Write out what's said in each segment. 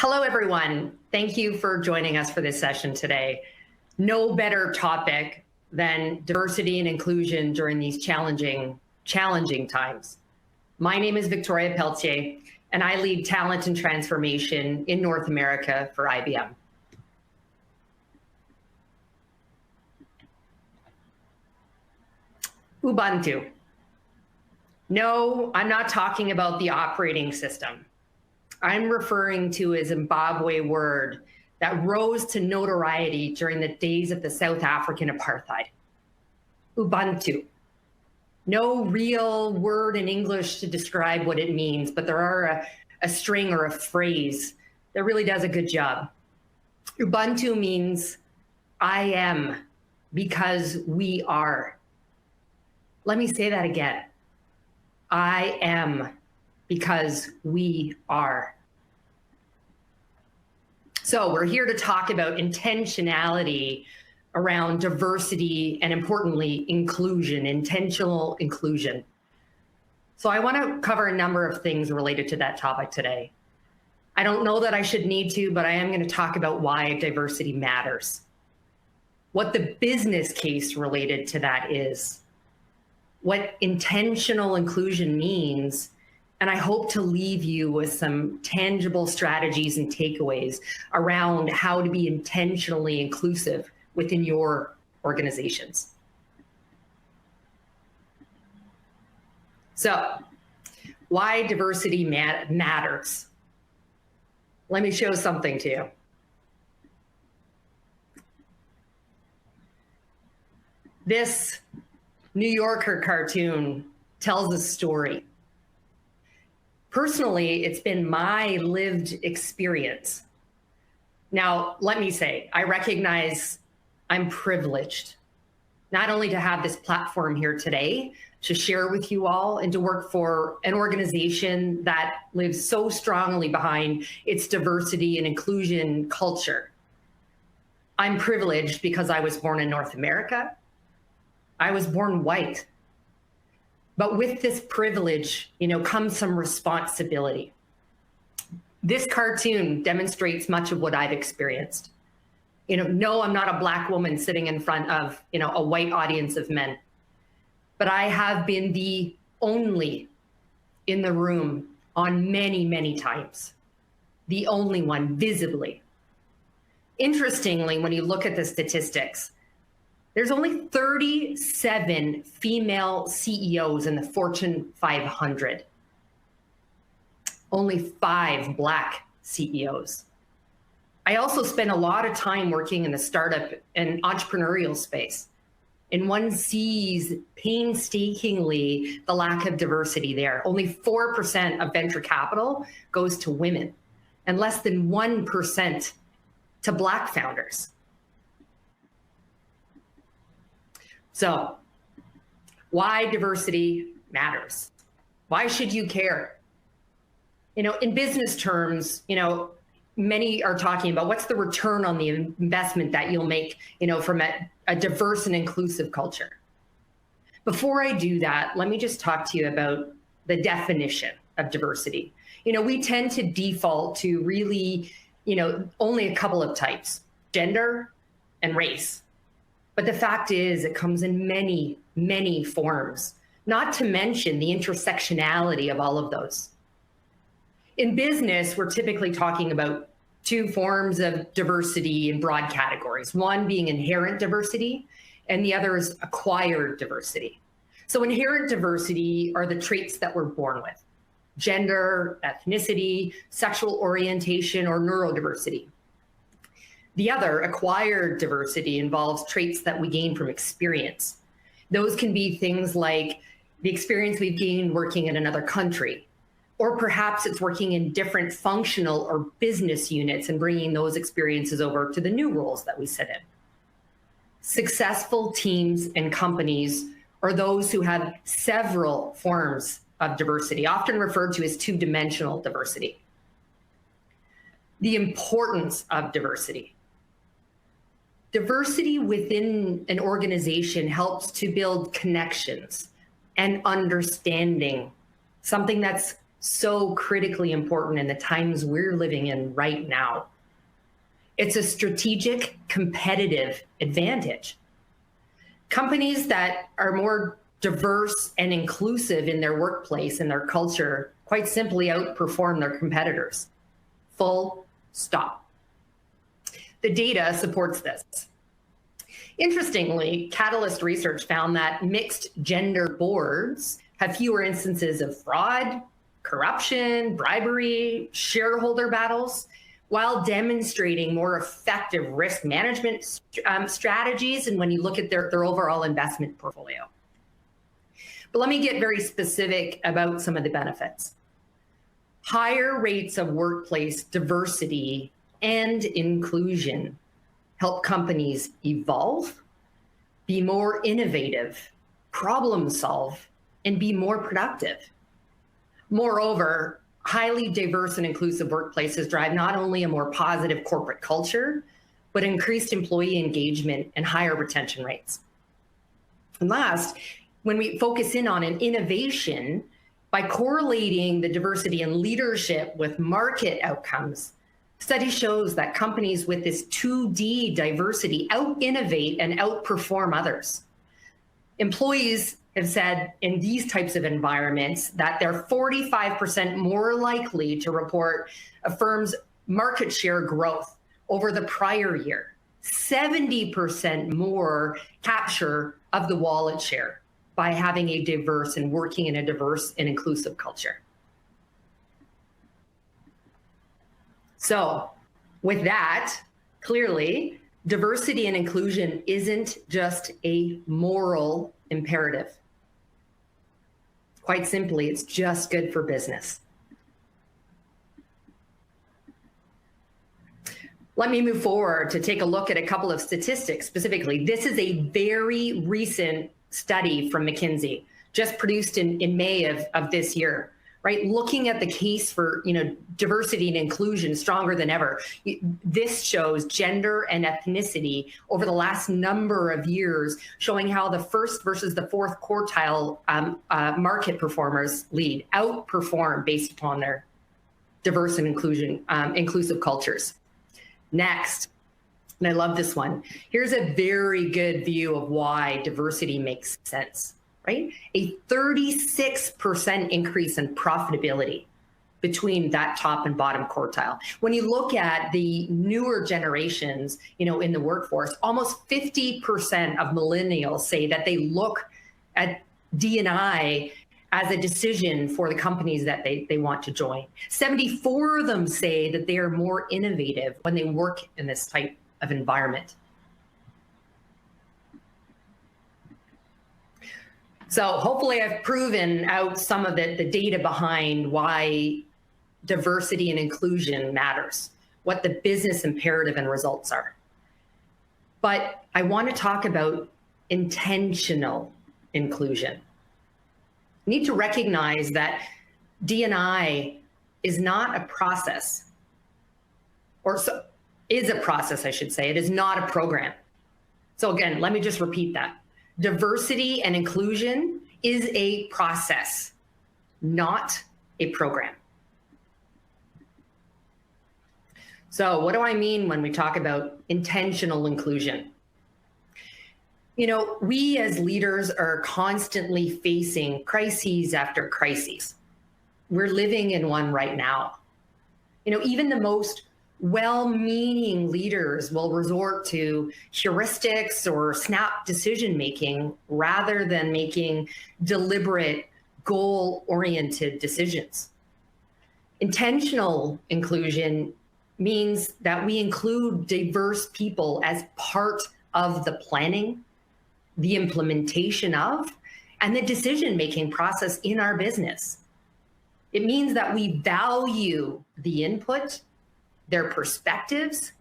Hello, everyone. Thank you for joining us for this session today. No better topic than diversity and inclusion during these challenging times. My name is Victoria Pelletier, and I lead talent and transformation in North America for IBM. Ubuntu. No, I'm not talking about the operating system. I'm referring to a Zimbabwe word that rose to notoriety during the days of the South African apartheid. Ubuntu. No real word in English to describe what it means, but there are a string or a phrase that really does a good job. Ubuntu means I am because we are. Let me say that again. I am because we are. So we're here to talk about intentionality around diversity and, importantly, inclusion, intentional inclusion. So I want to cover a number of things related to that topic today. I don't know that I should need to, but I am going to talk about why diversity matters, what the business case related to that is, what intentional inclusion means, and I hope to leave you with some tangible strategies and takeaways around how to be intentionally inclusive within your organizations. So, why diversity matters? Let me show something to you. This New Yorker cartoon tells a story. Personally, it's been my lived experience. Now, let me say, I recognize I'm privileged, not only to have this platform here today to share with you all and to work for an organization that lives so strongly behind its diversity and inclusion culture. I'm privileged because I was born in North America. I was born white. But with this privilege, comes some responsibility. This cartoon demonstrates much of what I've experienced. No, I'm not a Black woman sitting in front of, a white audience of men, but I have been the only in the room on many, many times, the only one visibly. Interestingly, when you look at the statistics, there's only 37 female CEOs in the Fortune 500. Only 5 Black CEOs. I also spent a lot of time working in the startup and entrepreneurial space, and one sees painstakingly the lack of diversity there. Only 4% of venture capital goes to women, and less than 1% to Black founders. So, why diversity matters? Why should you care? In business terms, many are talking about what's the return on the investment that you'll make, from a diverse and inclusive culture. Before I do that, let me just talk to you about the definition of diversity. We tend to default to really, only a couple of types, gender and race. But the fact is, it comes in many, many forms, not to mention the intersectionality of all of those. In business, we're typically talking about 2 forms of diversity in broad categories, one being inherent diversity, and the other is acquired diversity. So inherent diversity are the traits that we're born with: gender, ethnicity, sexual orientation, or neurodiversity. The other, acquired diversity, involves traits that we gain from experience. Those can be things like the experience we've gained working in another country, or perhaps it's working in different functional or business units and bringing those experiences over to the new roles that we sit in. Successful teams and companies are those who have several forms of diversity, often referred to as 2-dimensional diversity. The importance of diversity. Diversity within an organization helps to build connections and understanding, something that's so critically important in the times we're living in right now. It's a strategic competitive advantage. Companies that are more diverse and inclusive in their workplace and their culture quite simply outperform their competitors. Full stop. The data supports this. Interestingly, Catalyst research found that mixed gender boards have fewer instances of fraud, corruption, bribery, shareholder battles, while demonstrating more effective risk management strategies and when you look at their overall investment portfolio. But let me get very specific about some of the benefits. Higher rates of workplace diversity and inclusion help companies evolve, be more innovative, problem solve, and be more productive. Moreover, highly diverse and inclusive workplaces drive not only a more positive corporate culture, but increased employee engagement and higher retention rates. And last, when we focus in on an innovation, by correlating the diversity in leadership with market outcomes, study shows that companies with this 2D diversity out-innovate and outperform others. Employees have said in these types of environments that they're 45% more likely to report a firm's market share growth over the prior year, 70% more capture of the wallet share by having a diverse and working in a diverse and inclusive culture. So with that, clearly, diversity and inclusion isn't just a moral imperative. Quite simply, it's just good for business. Let me move forward to take a look at a couple of statistics specifically. This is a very recent study from McKinsey, just produced in May of this year, right? Looking at the case for diversity and inclusion stronger than ever. This shows gender and ethnicity over the last number of years, showing how the first versus the fourth quartile market performers outperform based upon their diverse and inclusive cultures. Next, and I love this one. Here's a very good view of why diversity makes sense, right? A 36% increase in profitability between that top and bottom quartile. When you look at the newer generations, in the workforce, almost 50% of millennials say that they look at D&I as a decision for the companies that they want to join. 74 of them say that they are more innovative when they work in this type of environment. So hopefully I've proven out some of the data behind why diversity and inclusion matters, what the business imperative and results are. But I want to talk about intentional inclusion. You need to recognize that D&I is not a process, is a process, I should say. It is not a program. So again, let me just repeat that. Diversity and inclusion is a process, not a program. So what do I mean when we talk about intentional inclusion? We as leaders are constantly facing crises after crises. We're living in one right now. Even the most well-meaning leaders will resort to heuristics or snap decision-making rather than making deliberate, goal-oriented decisions. Intentional inclusion means that we include diverse people as part of the planning, the implementation of, and the decision-making process in our business. It means that we value the input, their perspectives,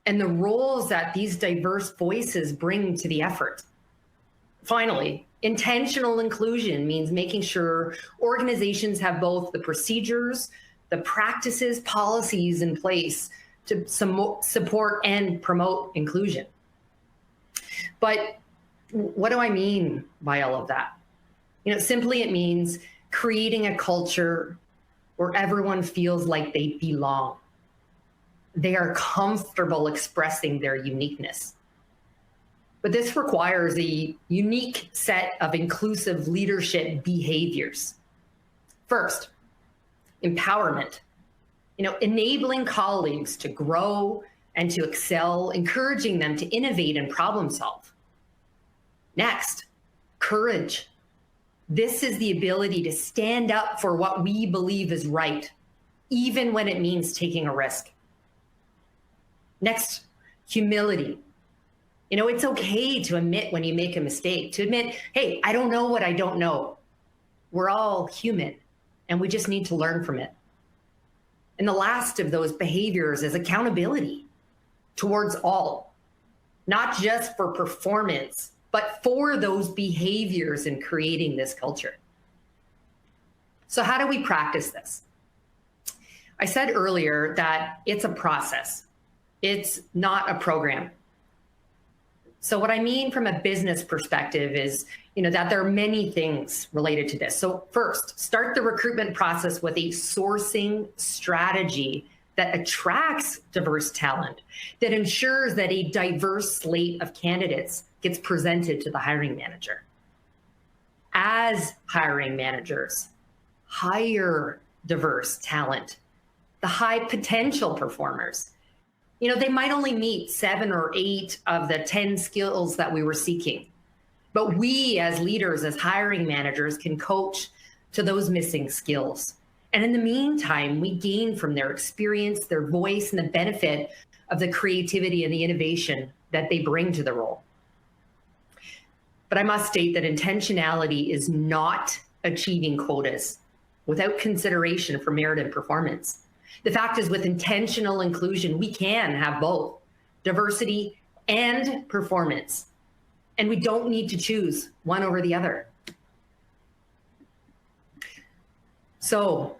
and the roles that these diverse voices bring to the effort. Finally, intentional inclusion means making sure organizations have both the procedures, the practices, policies in place to support and promote inclusion. But what do I mean by all of that? Simply it means creating a culture where everyone feels like they belong. They are comfortable expressing their uniqueness. But this requires a unique set of inclusive leadership behaviors. First, empowerment. Enabling colleagues to grow and to excel, encouraging them to innovate and problem solve. Next, courage. This is the ability to stand up for what we believe is right, even when it means taking a risk. Next, humility. It's okay to admit when you make a mistake, to admit, hey, I don't know what I don't know. We're all human, and we just need to learn from it. And the last of those behaviors is accountability towards all, not just for performance, but for those behaviors in creating this culture. So how do we practice this? I said earlier that it's a process. It's not a program. So what I mean from a business perspective is, that there are many things related to this. So first, start the recruitment process with a sourcing strategy that attracts diverse talent, that ensures that a diverse slate of candidates gets presented to the hiring manager. As hiring managers, hire diverse talent, the high potential performers. They might only meet 7 or 8 of the 10 skills that we were seeking. But we as leaders, as hiring managers, can coach to those missing skills. And in the meantime, we gain from their experience, their voice, and the benefit of the creativity and the innovation that they bring to the role. But I must state that intentionality is not achieving quotas without consideration for merit and performance. The fact is, with intentional inclusion, we can have both diversity and performance. And we don't need to choose one over the other. So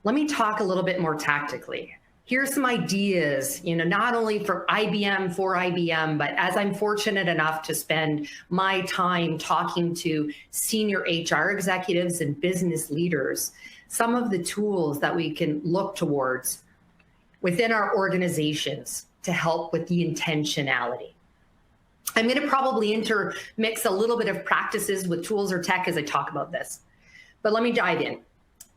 let me talk a little bit more tactically. Here's some ideas, not only for IBM, but as I'm fortunate enough to spend my time talking to senior HR executives and business leaders, some of the tools that we can look towards within our organizations to help with the intentionality. I'm going to probably intermix a little bit of practices with tools or tech as I talk about this, but let me dive in.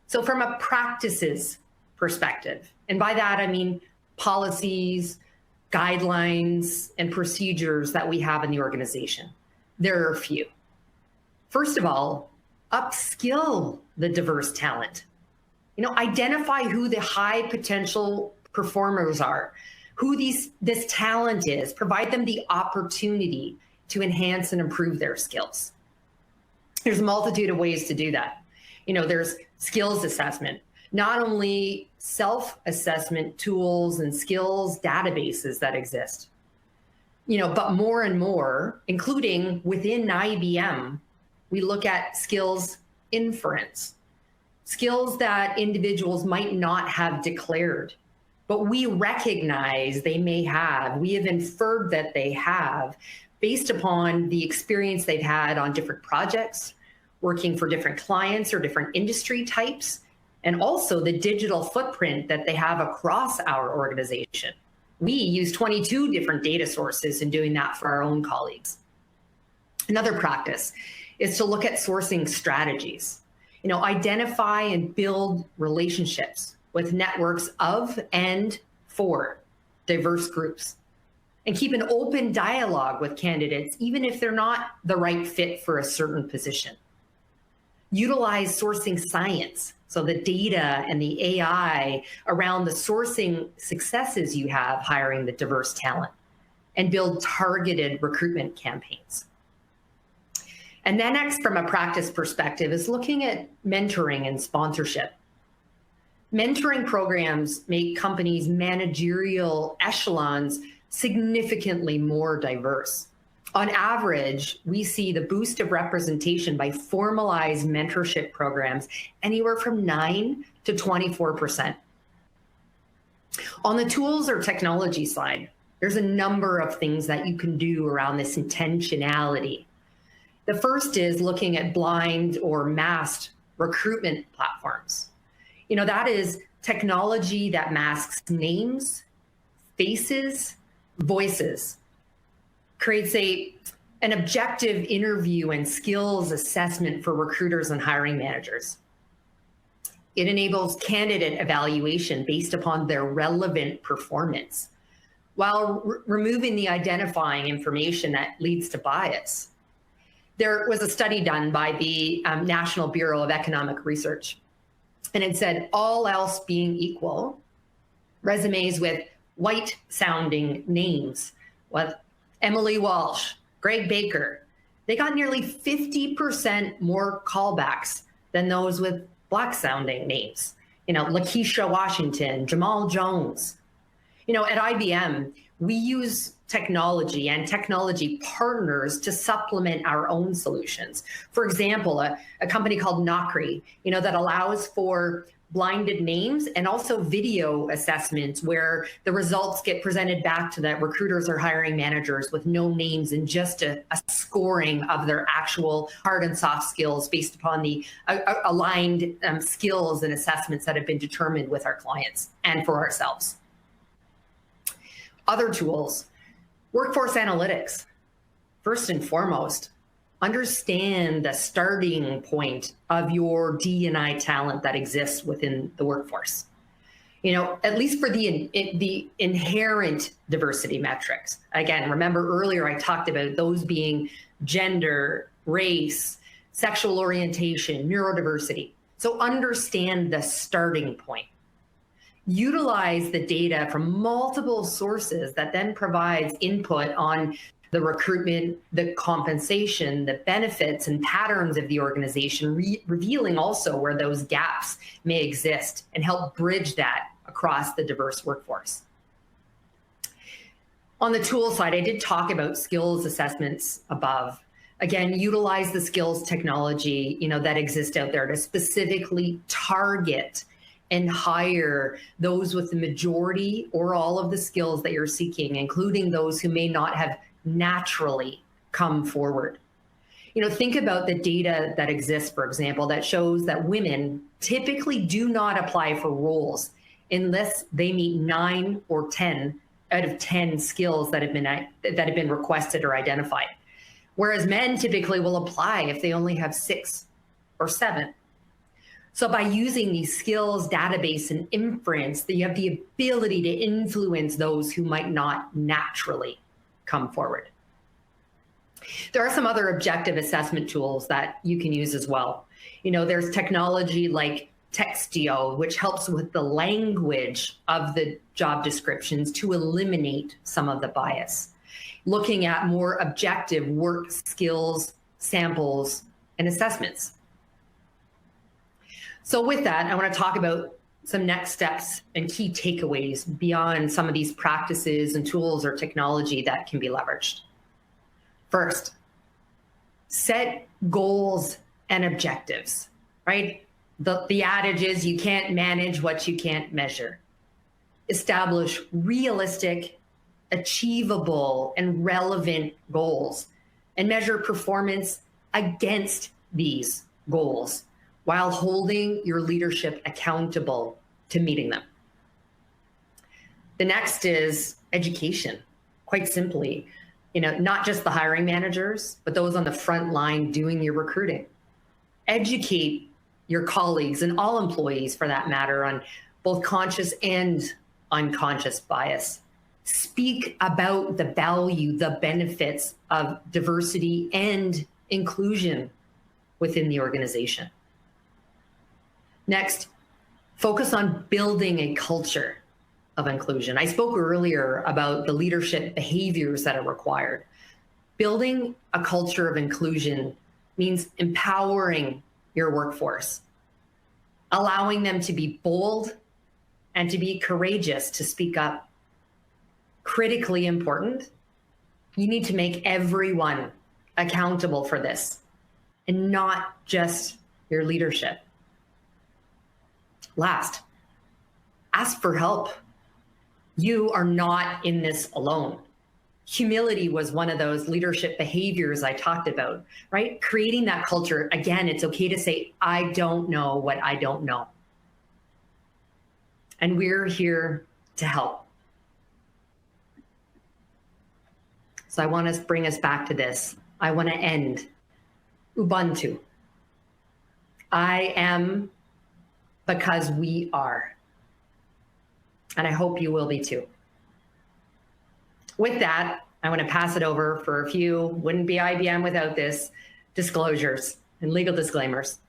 So from a practices perspective, and by that I mean policies, guidelines, and procedures that we have in the organization. There are a few. First of all, upskill the diverse talent. Identify who the high potential performers are, who this talent is, provide them the opportunity to enhance and improve their skills. There's a multitude of ways to do that. There's skills assessment, not only self-assessment tools and skills databases that exist, but more and more, including within IBM, we look at skills inference, skills that individuals might not have declared, but we recognize they may have. We have inferred that they have based upon the experience they've had on different projects, working for different clients or different industry types, and also the digital footprint that they have across our organization. We use 22 different data sources in doing that for our own colleagues. Another practice is to look at sourcing strategies. Identify and build relationships with networks of and for diverse groups, and keep an open dialogue with candidates, even if they're not the right fit for a certain position. Utilize sourcing science, so the data and the AI around the sourcing successes you have hiring the diverse talent, and build targeted recruitment campaigns. And then next, from a practice perspective, is looking at mentoring and sponsorship. Mentoring programs make companies' managerial echelons significantly more diverse. On average, we see the boost of representation by formalized mentorship programs anywhere from 9 to 24%. On the tools or technology side, there's a number of things that you can do around this intentionality. The first is looking at blind or masked recruitment platforms. That is technology that masks names, faces, voices, creates an objective interview and skills assessment for recruiters and hiring managers. It enables candidate evaluation based upon their relevant performance, while removing the identifying information that leads to bias. There was a study done by the National Bureau of Economic Research, and it said, all else being equal, resumes with white-sounding names, with Emily Walsh, Greg Baker, they got nearly 50% more callbacks than those with Black-sounding names. Lakeisha Washington, Jamal Jones. At IBM, we use technology and technology partners to supplement our own solutions. For example, a company called Nokri, that allows for blinded names and also video assessments where the results get presented back to the recruiters or hiring managers with no names and just a scoring of their actual hard and soft skills based upon the aligned skills and assessments that have been determined with our clients and for ourselves. Other tools, workforce analytics. First and foremost, understand the starting point of your D&I talent that exists within the workforce. At least for the inherent diversity metrics. Again, remember earlier I talked about those being gender, race, sexual orientation, neurodiversity. So understand the starting point. Utilize the data from multiple sources that then provides input on the recruitment, the compensation, the benefits and patterns of the organization, revealing also where those gaps may exist and help bridge that across the diverse workforce. On the tool side, I did talk about skills assessments above. Again, utilize the skills technology, that exists out there to specifically target and hire those with the majority or all of the skills that you're seeking, including those who may not have naturally come forward. Think about the data that exists, for example, that shows that women typically do not apply for roles unless they meet 9 or 10 out of 10 skills that have been requested or identified. Whereas men typically will apply if they only have 6 or 7. So by using these skills, database, and inference, you have the ability to influence those who might not naturally come forward. There are some other objective assessment tools that you can use as well. There's technology like Textio, which helps with the language of the job descriptions to eliminate some of the bias. Looking at more objective work skills, samples, and assessments. So with that, I want to talk about some next steps and key takeaways beyond some of these practices and tools or technology that can be leveraged. First, set goals and objectives, right? The adage is you can't manage what you can't measure. Establish realistic, achievable, and relevant goals and measure performance against these goals while holding your leadership accountable to meeting them. The next is education. Quite simply, not just the hiring managers, but those on the front line doing your recruiting. Educate your colleagues and all employees, for that matter, on both conscious and unconscious bias. Speak about the value, the benefits of diversity and inclusion within the organization. Next, focus on building a culture of inclusion. I spoke earlier about the leadership behaviors that are required. Building a culture of inclusion means empowering your workforce, allowing them to be bold and to be courageous to speak up. Critically important, you need to make everyone accountable for this and not just your leadership. Last, ask for help. You are not in this alone. Humility was one of those leadership behaviors I talked about, right? Creating that culture. Again, it's okay to say, I don't know what I don't know. and we're here to help. So I want to bring us back to this. I want to end Ubuntu. I am because we are. And I hope you will be too. With that, I want to pass it over for a few, wouldn't be IBM without this, disclosures and legal disclaimers.